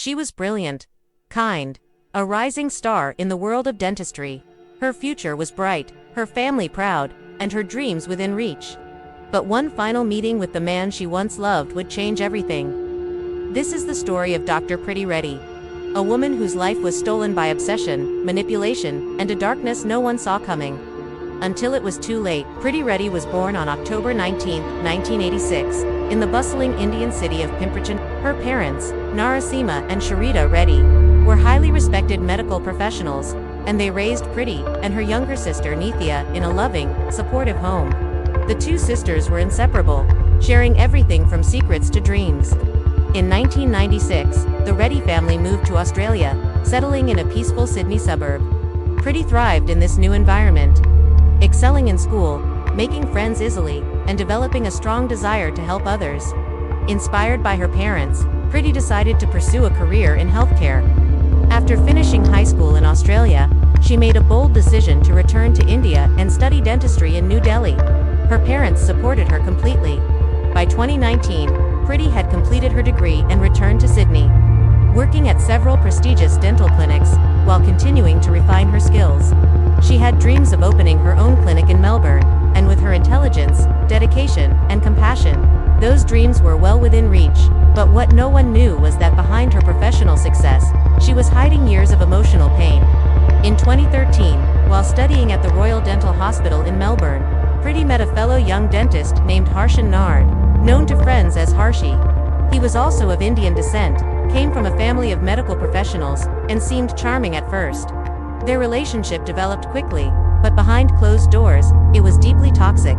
She was brilliant, kind, a rising star in the world of dentistry. Her future was bright, her family proud, and her dreams within reach. But one final meeting with the man she once loved would change everything. This is the story of Dr. Pretty Reddy, a woman whose life was stolen by obsession, manipulation, and a darkness no one saw coming. Until it was too late, Pretty Reddy was born on October 19, 1986, in the bustling Indian city of Pimpri. Her parents, Narasimha and Sharita Reddy, were highly respected medical professionals, and they raised Pretty and her younger sister Nithya in a loving, supportive home. The two sisters were inseparable, sharing everything from secrets to dreams. In 1996, the Reddy family moved to Australia, settling in a peaceful Sydney suburb. Pretty thrived in this new environment, excelling in school, making friends easily, and developing a strong desire to help others. Inspired by her parents, Pretty decided to pursue a career in healthcare. After finishing high school in Australia, she made a bold decision to return to India and study dentistry in New Delhi. Her parents supported her completely. By 2019, Pretty had completed her degree and returned to Sydney, working at several prestigious dental clinics, while continuing to refine her skills. She had dreams of opening her own clinic in Melbourne, and with her intelligence, dedication, and compassion, those dreams were well within reach. But what no one knew was that behind her professional success, she was hiding years of emotional pain. In 2013, while studying at the Royal Dental Hospital in Melbourne, Pretty met a fellow young dentist named Harshan Nard, known to friends as Harshi. He was also of Indian descent, came from a family of medical professionals, and seemed charming at first. Their relationship developed quickly, but behind closed doors, it was deeply toxic.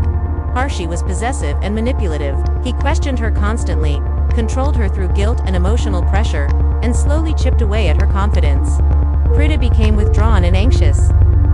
Harshi was possessive and manipulative. He questioned her constantly, controlled her through guilt and emotional pressure, and slowly chipped away at her confidence. Pretty became withdrawn and anxious.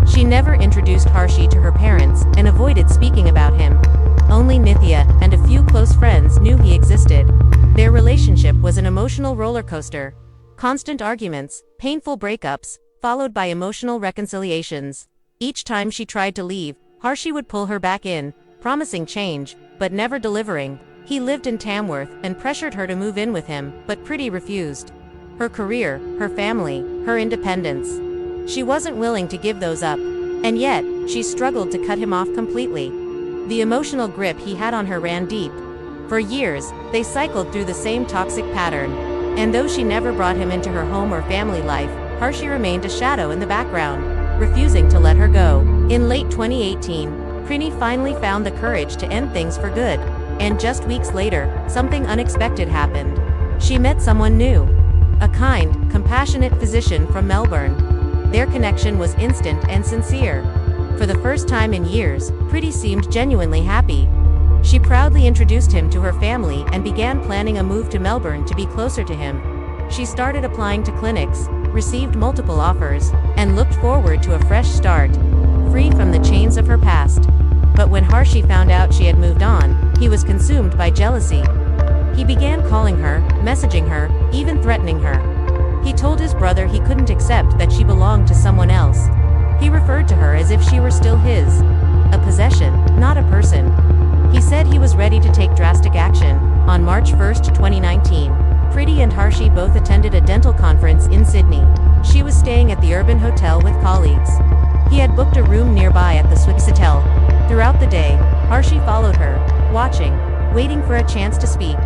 She never introduced Harshi to her parents, and avoided speaking about him. Only Nithya and a few close friends knew he existed. Their relationship was an emotional roller coaster. Constant arguments, painful breakups, followed by emotional reconciliations. Each time she tried to leave, Harshi would pull her back in, promising change, but never delivering. He lived in Tamworth and pressured her to move in with him, but Pretty refused. Her career, her family, her independence. She wasn't willing to give those up. And yet, she struggled to cut him off completely. The emotional grip he had on her ran deep. For years, they cycled through the same toxic pattern. And though she never brought him into her home or family life, Harshi remained a shadow in the background, refusing to let her go. In late 2018, Pretty finally found the courage to end things for good. And just weeks later, something unexpected happened. She met someone new. A kind, compassionate physician from Melbourne. Their connection was instant and sincere. For the first time in years, Pretty seemed genuinely happy. She proudly introduced him to her family and began planning a move to Melbourne to be closer to him. She started applying to clinics, received multiple offers, and looked forward to a fresh start, free from the chains of her past. But when Harshi found out she had moved on, he was consumed by jealousy. He began calling her, messaging her, even threatening her. He told his brother he couldn't accept that she belonged to someone else. He referred to her as if she were still his. A possession, not a person. He said he was ready to take drastic action. On March 1, 2019, Pretty and Harshi both attended a dental conference in Sydney. She was staying at the Urban Hotel with colleagues. He had booked a room nearby at the Swissotel. Throughout the day, Harshi followed her, watching, waiting for a chance to speak.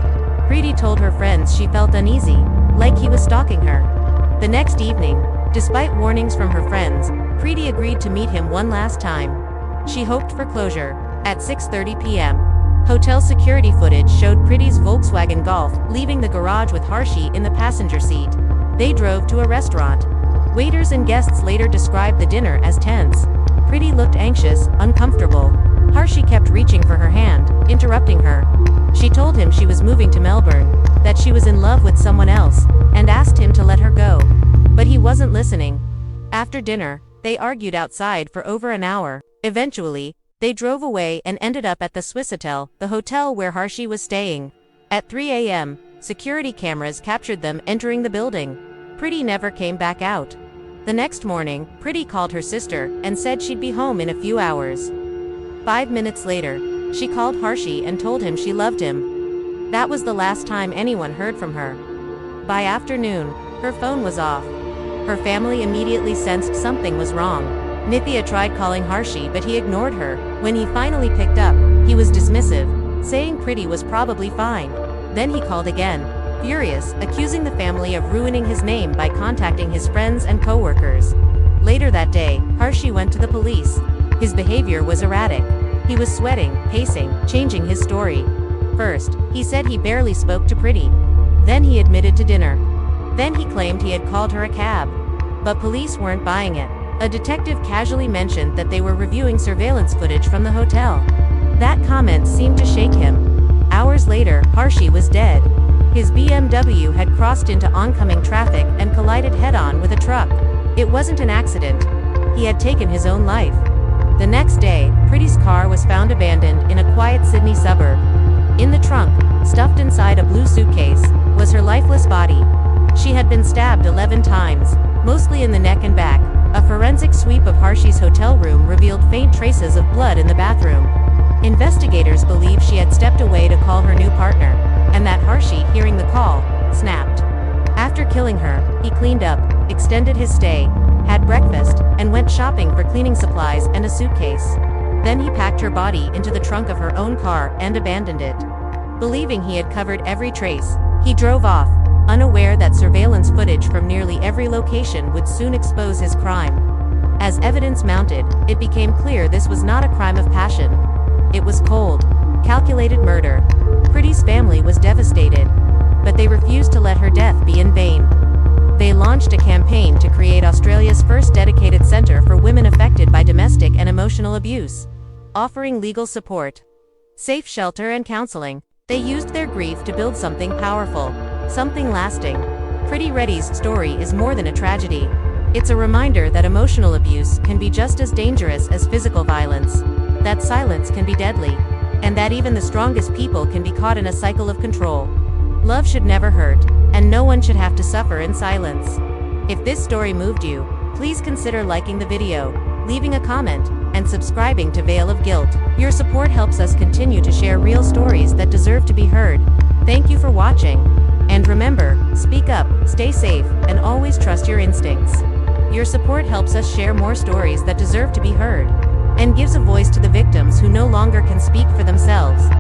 Pretty told her friends she felt uneasy, like he was stalking her. The next evening, despite warnings from her friends, Pretty agreed to meet him one last time. She hoped for closure. At 6:30 p.m., hotel security footage showed Pretty's Volkswagen Golf leaving the garage with Harshi in the passenger seat. They drove to a restaurant. Waiters and guests later described the dinner as tense. Pretty looked anxious, uncomfortable. Harshi kept reaching for her hand, interrupting her. She told him she was moving to Melbourne, that she was in love with someone else, and asked him to let her go. But he wasn't listening. After dinner, they argued outside for over an hour. Eventually, they drove away and ended up at the Swissotel, the hotel where Harshi was staying. At 3 a.m., security cameras captured them entering the building. Pretty never came back out. The next morning, Pretty called her sister and said she'd be home in a few hours. 5 minutes later, she called Harshi and told him she loved him. That was the last time anyone heard from her. By afternoon, Her phone was off. Her family immediately sensed something was wrong. Nithya tried calling Harshi, but he ignored her. When he finally picked up, he was dismissive, saying Priti was probably fine. Then he called again, furious, accusing the family of ruining his name by contacting his friends and co-workers. Later that day, Harshi went to the police. His behavior was erratic. He was sweating, pacing, changing his story. First, he said he barely spoke to Priti. Then he admitted to dinner. Then he claimed he had called her a cab. But police weren't buying it. A detective casually mentioned that they were reviewing surveillance footage from the hotel. That comment seemed to shake him. Hours later, Harshi was dead. His BMW had crossed into oncoming traffic and collided head-on with a truck. It wasn't an accident. He had taken his own life. The next day, Priti's car was found abandoned in a quiet Sydney suburb. In the trunk, stuffed inside a blue suitcase, was her lifeless body. She had been stabbed 11 times, mostly in the neck and back. A forensic sweep of Harshi's hotel room revealed faint traces of blood in the bathroom. Investigators believe she had stepped away to call her new partner, and that Harshi, hearing the call, snapped. After killing her, he cleaned up, extended his stay, had breakfast, and went shopping for cleaning supplies and a suitcase. Then he packed her body into the trunk of her own car and abandoned it. Believing he had covered every trace, he drove off, unaware that surveillance footage from nearly every location would soon expose his crime. As evidence mounted, it became clear this was not a crime of passion. It was cold, calculated murder. Priti's family was devastated, but they refused to let her death be in vain. They launched a campaign to create Australia's first dedicated centre for women affected by domestic and emotional abuse, offering legal support, safe shelter and counseling. They used their grief to build something powerful, something lasting. Priti Reddy's story is more than a tragedy. It's a reminder that emotional abuse can be just as dangerous as physical violence, that silence can be deadly, and that even the strongest people can be caught in a cycle of control. Love should never hurt, and no one should have to suffer in silence. If this story moved you, please consider liking the video, leaving a comment, and subscribing to Veil of Guilt. Your support helps us continue to share real stories that deserve to be heard. Thank you for watching. And remember, speak up, stay safe, and always trust your instincts. Your support helps us share more stories that deserve to be heard, and gives a voice to the victims who no longer can speak for themselves.